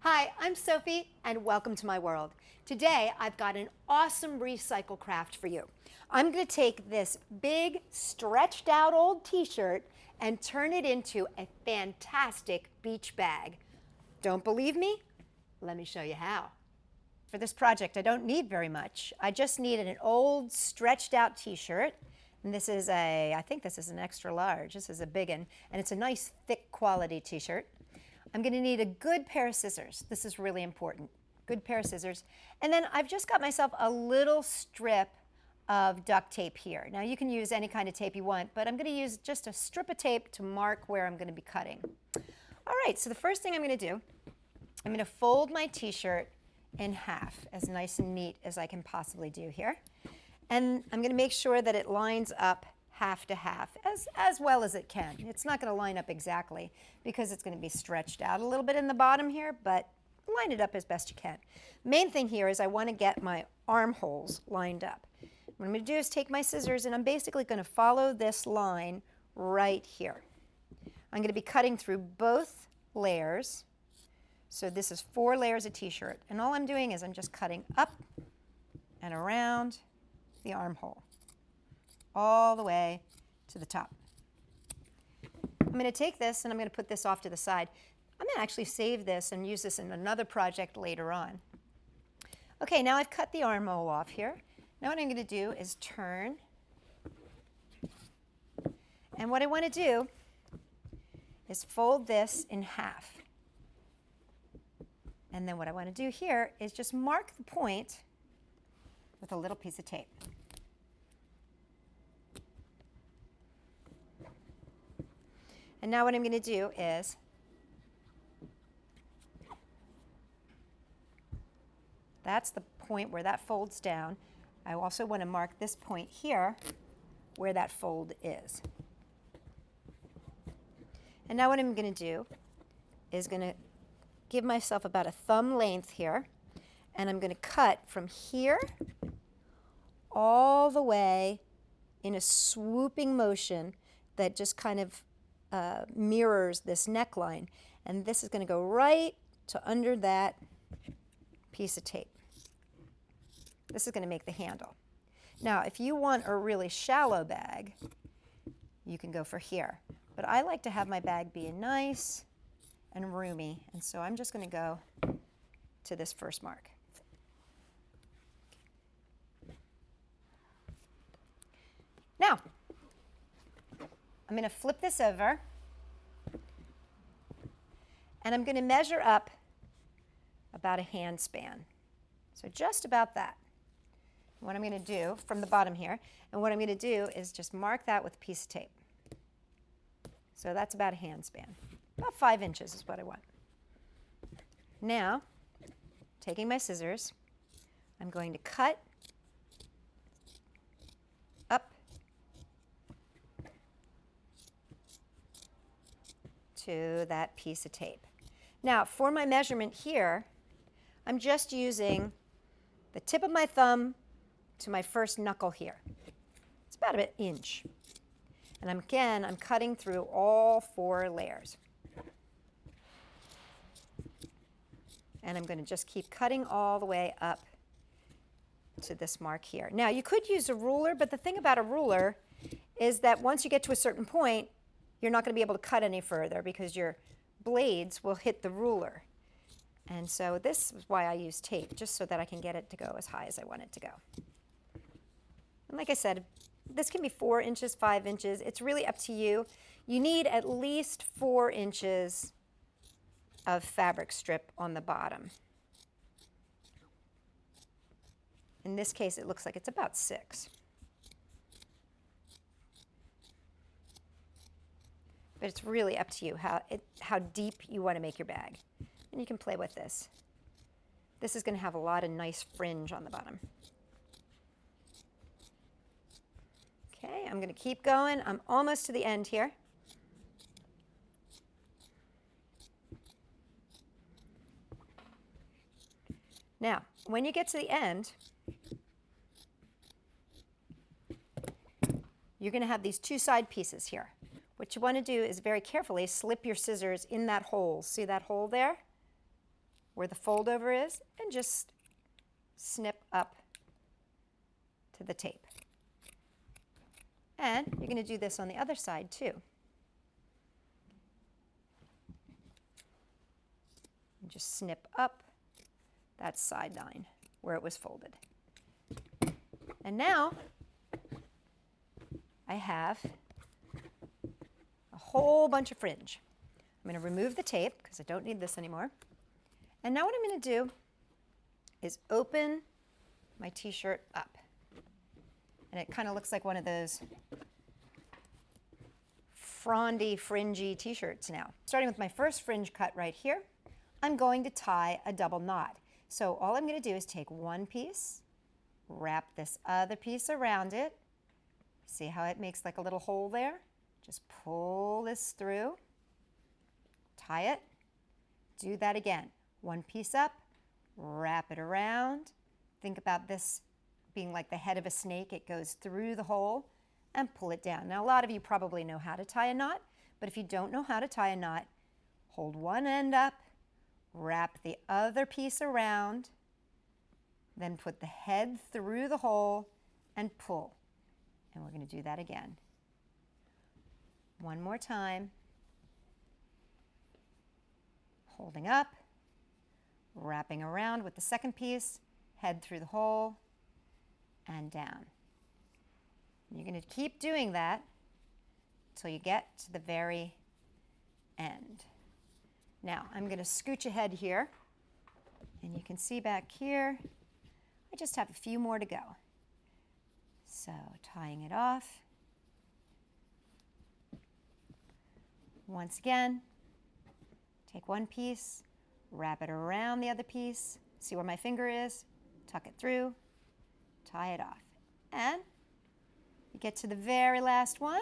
Hi, I'm Sophie, and welcome to my world. Today, I've got an awesome recycle craft for you. I'm going to take this big, stretched out old t-shirt and turn it into a fantastic beach bag. Don't believe me? Let me show you how. For this project, I don't need very much. I just need an old, stretched out t-shirt. And this is I think this is an extra large. This is a big one, and it's a nice, thick quality t-shirt. I'm going to need a good pair of scissors. This is really important. Good pair of scissors. And then I've just got myself a little strip of duct tape here. Now you can use any kind of tape you want, but I'm going to use just a strip of tape to mark where I'm going to be cutting. All right, so the first thing I'm going to do, I'm going to fold my t-shirt in half, as nice and neat as I can possibly do here. And I'm going to make sure that it lines up half to half, as well as it can. It's not going to line up exactly because it's going to be stretched out a little bit in the bottom here, but line it up as best you can. Main thing here is I want to get my armholes lined up. What I'm going to do is take my scissors and I'm basically going to follow this line right here. I'm going to be cutting through both layers. So this is 4 layers of t-shirt, and all I'm doing is I'm just cutting up and around the armhole, all the way to the top. I'm going to take this and I'm going to put this off to the side. I'm going to actually save this and use this in another project later on. Okay, now I've cut the armhole off here. Now what I'm going to do is turn. And what I want to do is fold this in half. And then what I want to do here is just mark the point with a little piece of tape. And now what I'm going to do is that's the point where that folds down. I also want to mark this point here where that fold is. And now what I'm going to do is going to give myself about a thumb length here, and I'm going to cut from here all the way in a swooping motion that just kind of mirrors this neckline, and this is going to go right to under that piece of tape. This is going to make the handle. Now if you want a really shallow bag, you can go for here, but I like to have my bag be nice and roomy, and so I'm just going to go to this first mark. Now I'm going to flip this over, and I'm going to measure up about a hand span. So just about that. What I'm going to do from the bottom here, and what I'm going to do is just mark that with a piece of tape. So that's about a hand span. About 5 inches is what I want. Now, taking my scissors, I'm going to cut up to that piece of tape. Now, for my measurement here, I'm just using the tip of my thumb to my first knuckle here. It's about an inch. And again, I'm cutting through all 4 layers. And I'm going to just keep cutting all the way up to this mark here. Now, you could use a ruler, but the thing about a ruler is that once you get to a certain point, you're not going to be able to cut any further because your blades will hit the ruler. And so this is why I use tape, just so that I can get it to go as high as I want it to go. And like I said, this can be 4 inches, 5 inches. It's really up to you. You need at least 4 inches of fabric strip on the bottom. In this case, it looks like it's about 6. But it's really up to you how deep you want to make your bag. And you can play with this. This is going to have a lot of nice fringe on the bottom. Okay, I'm going to keep going. I'm almost to the end here. Now, when you get to the end, you're going to have these 2 side pieces here. What you want to do is very carefully slip your scissors in that hole. See that hole there? where the fold over is and just snip up to the tape. And you're going to do this on the other side too. And just snip up that side line where it was folded. And now I have a whole bunch of fringe. I'm going to remove the tape because I don't need this anymore. And now what I'm going to do is open my t-shirt up. And it kind of looks like one of those frondy, fringy t-shirts now. Starting with my first fringe cut right here, I'm going to tie a double knot. So all I'm going to do is take one piece, wrap this other piece around it. See how it makes like a little hole there? Just pull this through, tie it, do that again. One piece up, wrap it around. Think about this being like the head of a snake. It goes through the hole and pull it down. Now a lot of you probably know how to tie a knot, but if you don't know how to tie a knot, hold one end up, wrap the other piece around, then put the head through the hole and pull. And we're going to do that again. One more time. Holding up, wrapping around with the second piece, head through the hole, and down. And you're going to keep doing that until you get to the very end. Now, I'm going to scooch ahead here, and you can see back here, I just have a few more to go. So, tying it off. Once again, take one piece, wrap it around the other piece, see where my finger is, tuck it through, tie it off. And you get to the very last one.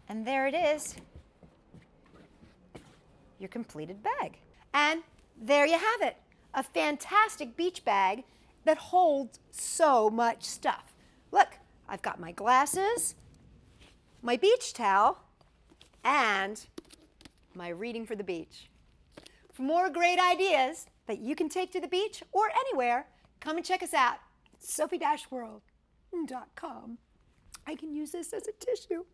And there it is, your completed bag. And there you have it, a fantastic beach bag that holds so much stuff. Look, I've got my glasses, my beach towel, and my reading for the beach. For more great ideas that you can take to the beach or anywhere, come and check us out at Sophie-World.com. I can use this as a tissue.